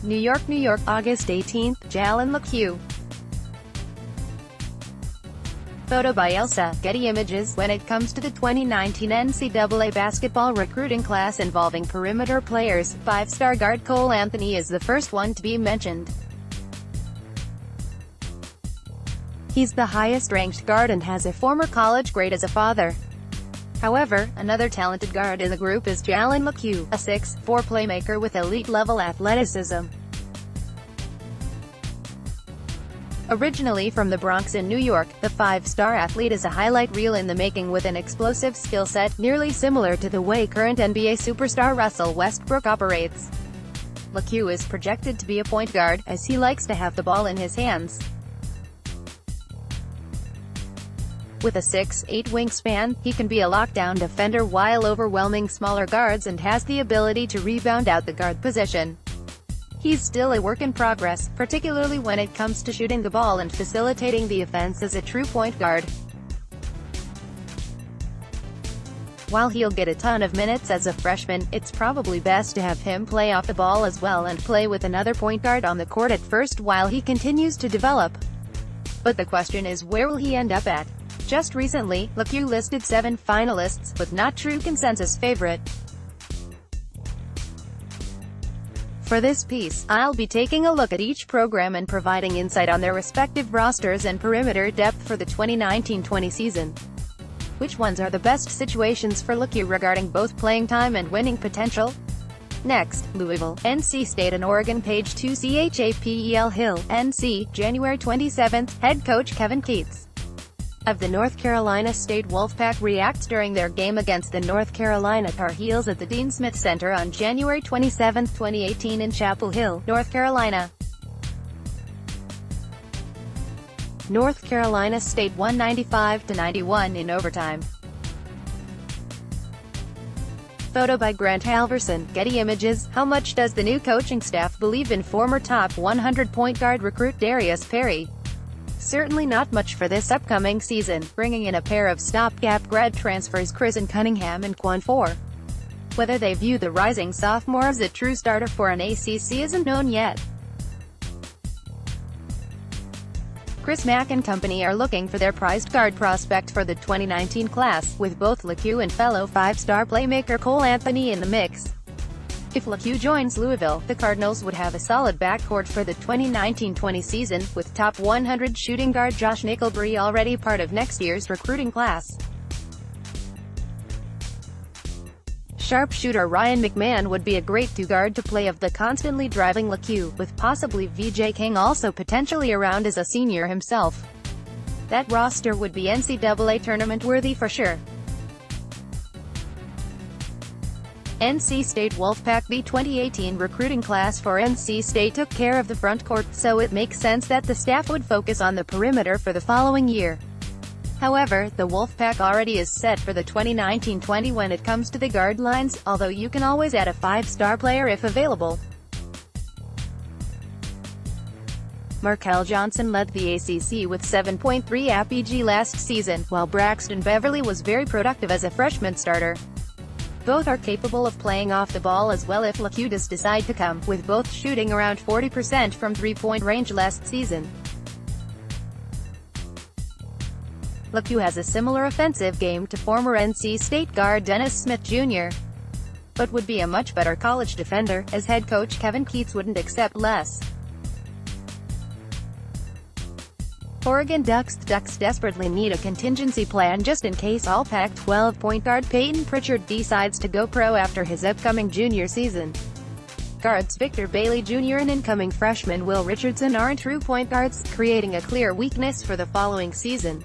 New York, New York, August 18, Jalen Lecque. Photo by Elsa, Getty Images. When it comes to the 2019 NCAA basketball recruiting class involving perimeter players, five-star guard Cole Anthony is the first one to be mentioned. He's the highest-ranked guard and has a former college grade as a father. However, another talented guard in the group is Jalen Lecque, a 6'4" playmaker with elite-level athleticism. Originally from the Bronx in New York, the five-star athlete is a highlight reel in the making with an explosive skill set, nearly similar to the way current NBA superstar Russell Westbrook operates. Lecque is projected to be a point guard, as he likes to have the ball in his hands. With a 6'8" wingspan, he can be a lockdown defender while overwhelming smaller guards and has the ability to rebound out the guard position. He's still a work in progress, particularly when it comes to shooting the ball and facilitating the offense as a true point guard. While he'll get a ton of minutes as a freshman, it's probably best to have him play off the ball as well and play with another point guard on the court at first while he continues to develop. But the question is, where will he end up at? Just recently, Lecque listed 7 finalists, but not true consensus favorite. For this piece, I'll be taking a look at each program and providing insight on their respective rosters and perimeter depth for the 2019-20 season. Which ones are the best situations for Lecque regarding both playing time and winning potential? Next, Louisville, NC State and Oregon. Page 2. Chapel Hill, NC, January 27. Head coach Kevin Keatts of the North Carolina State Wolfpack reacts during their game against the North Carolina Tar Heels at the Dean Smith Center on January 27, 2018 in Chapel Hill, North Carolina. North Carolina State won 95-91 in overtime. Photo by Grant Halverson, Getty Images. How much does the new coaching staff believe in former top 100 point guard recruit Darius Perry? Certainly not much for this upcoming season, bringing in a pair of stopgap grad transfers Chris Cunningham and Quan Four. Whether they view the rising sophomore as a true starter for an ACC isn't known yet. Chris Mack and company are looking for their prized guard prospect for the 2019 class, with both Lecque and fellow five-star playmaker Cole Anthony in the mix. If Lecque joins Louisville, the Cardinals would have a solid backcourt for the 2019-20 season, with top 100 shooting guard Josh Nickelbree already part of next year's recruiting class. Sharpshooter Ryan McMahon would be a great two-guard to play of the constantly driving Lecque, with possibly VJ King also potentially around as a senior himself. That roster would be NCAA tournament-worthy for sure. NC State Wolfpack. The 2018 recruiting class for NC State took care of the front court, so it makes sense that the staff would focus on the perimeter for the following year. However, the Wolfpack already is set for the 2019-20 when it comes to the guard lines, although you can always add a five-star player if available. Markel Johnson led the ACC with 7.3 APG last season, while Braxton Beverly was very productive as a freshman starter. Both are capable of playing off the ball as well if Lecque does decide to come, with both shooting around 40% from three-point range last season. Lecque has a similar offensive game to former NC State guard Dennis Smith Jr., but would be a much better college defender, as head coach Kevin Keatts wouldn't accept less. Oregon Ducks desperately need a contingency plan just in case All Pac-12 point guard Peyton Pritchard decides to go pro after his upcoming junior season. Guards Victor Bailey Jr. and incoming freshman Will Richardson aren't true point guards, creating a clear weakness for the following season.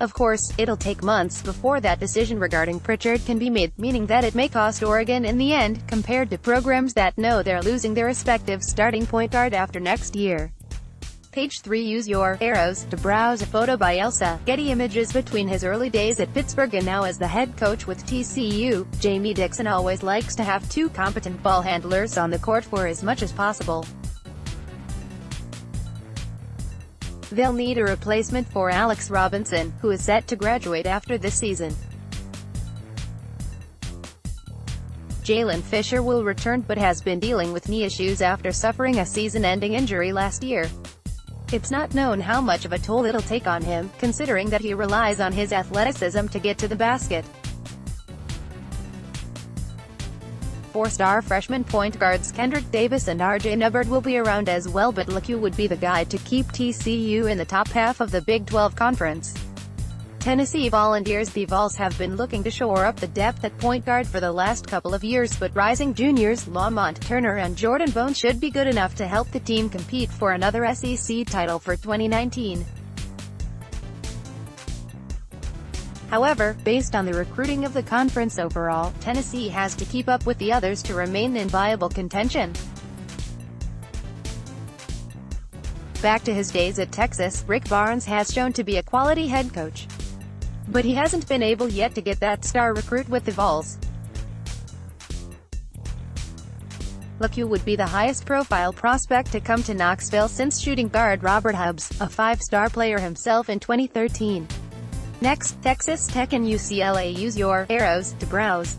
Of course, it'll take months before that decision regarding Pritchard can be made, meaning that it may cost Oregon in the end, compared to programs that know they're losing their respective starting point guard after next year. Page 3. Use your arrows to browse a photo by Elsa, Getty Images. Between his early days at Pittsburgh and now as the head coach with TCU, Jamie Dixon always likes to have two competent ball handlers on the court for as much as possible. They'll need a replacement for Alex Robinson, who is set to graduate after this season. Jalen Fisher will return but has been dealing with knee issues after suffering a season-ending injury last year. It's not known how much of a toll it'll take on him, considering that he relies on his athleticism to get to the basket. Four-star freshman point guards Kendrick Davis and RJ Nubbard will be around as well, but Lecque would be the guy to keep TCU in the top half of the Big 12 Conference. Tennessee Volunteers. The Vols have been looking to shore up the depth at point guard for the last couple of years, but rising juniors Lamont Turner and Jordan Bone should be good enough to help the team compete for another SEC title for 2019. However, based on the recruiting of the conference overall, Tennessee has to keep up with the others to remain in viable contention. Back to his days at Texas, Rick Barnes has shown to be a quality head coach, but he hasn't been able yet to get that star recruit with the Vols. Lecque would be the highest-profile prospect to come to Knoxville since shooting guard Robert Hubbs, a five-star player himself, in 2013. Next, Texas Tech and UCLA. Use your arrows to browse.